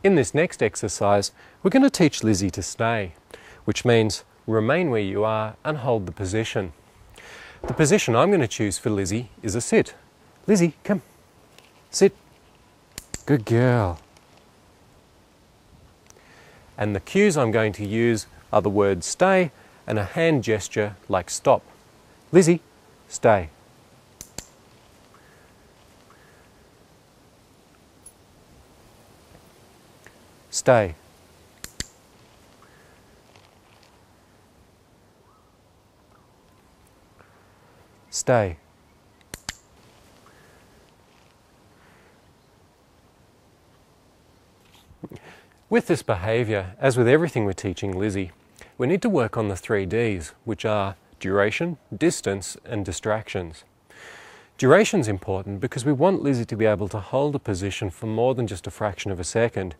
In this next exercise, we're going to teach Lizzie to stay, which means remain where you are and hold the position. The position I'm going to choose for Lizzie is a sit. Lizzie, come. Sit. Good girl. And the cues I'm going to use are the word stay and a hand gesture like stop. Lizzie, stay. Stay. Stay. With this behaviour, as with everything we're teaching Lizzie, we need to work on the 3 Ds, which are duration, distance and distractions. Duration's important because we want Lizzie to be able to hold a position for more than just a fraction of a second,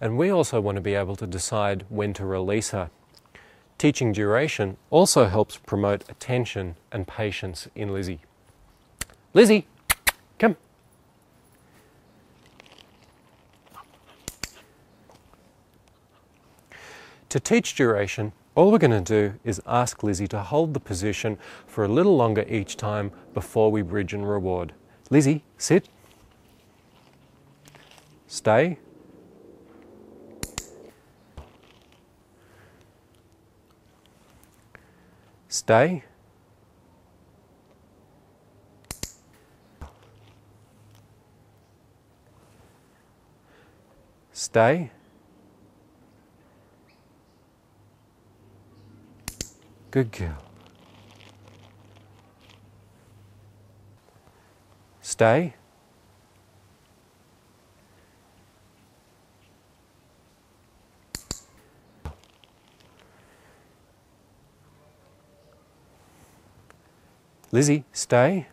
and we also want to be able to decide when to release her. Teaching duration also helps promote attention and patience in Lizzie. Lizzie, come. To teach duration, all we're going to do is ask Lizzie to hold the position for a little longer each time before we bridge and reward. Lizzie, sit. Stay. Stay. Stay. Good girl. Stay. Lizzie, stay.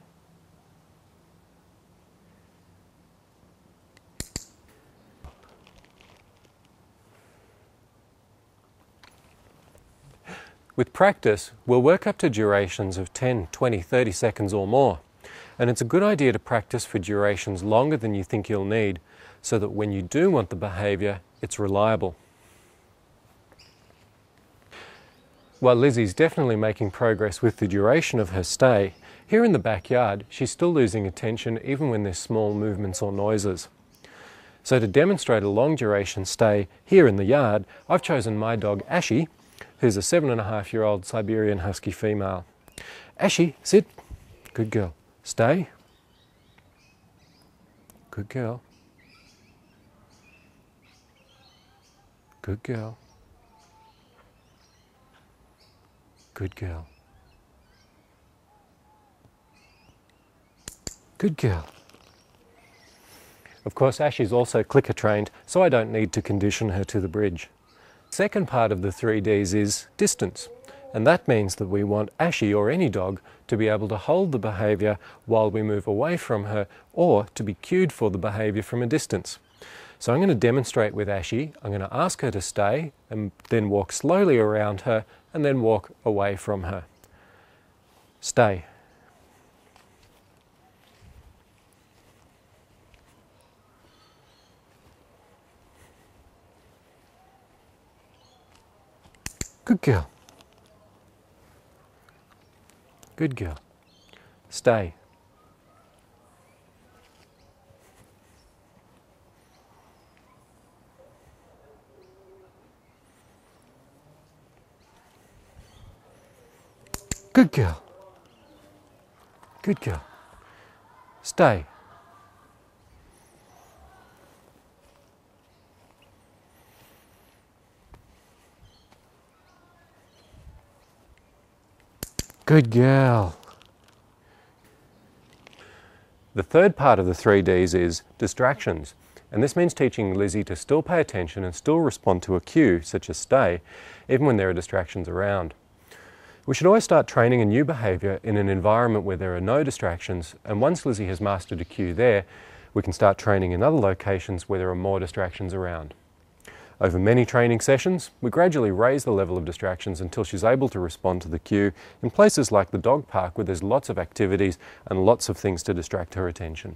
With practice, we'll work up to durations of 10, 20, 30 seconds or more. And it's a good idea to practice for durations longer than you think you'll need, so that when you do want the behaviour, it's reliable. While Lizzie's definitely making progress with the duration of her stay, here in the backyard, she's still losing attention even when there's small movements or noises. So to demonstrate a long duration stay here in the yard, I've chosen my dog Ashie, who's a 7.5-year-old Siberian Husky female. Ashie, sit. Good girl. Stay. Good girl. Good girl. Good girl. Good girl. Of course, Ashie's also clicker trained, so I don't need to condition her to the bridge. Second part of the 3 Ds is distance, and that means that we want Ashie or any dog to be able to hold the behaviour while we move away from her, or to be cued for the behaviour from a distance. So I'm going to demonstrate with Ashie. I'm going to ask her to stay and then walk slowly around her and then walk away from her. Stay. Good girl. Good girl. Stay. Good girl. Good girl. Stay. Good girl. The third part of the 3 Ds is distractions, and this means teaching Lizzie to still pay attention and still respond to a cue, such as stay, even when there are distractions around. We should always start training a new behaviour in an environment where there are no distractions, and once Lizzie has mastered a cue there, we can start training in other locations where there are more distractions around. Over many training sessions, we gradually raise the level of distractions until she's able to respond to the cue in places like the dog park where there's lots of activities and lots of things to distract her attention.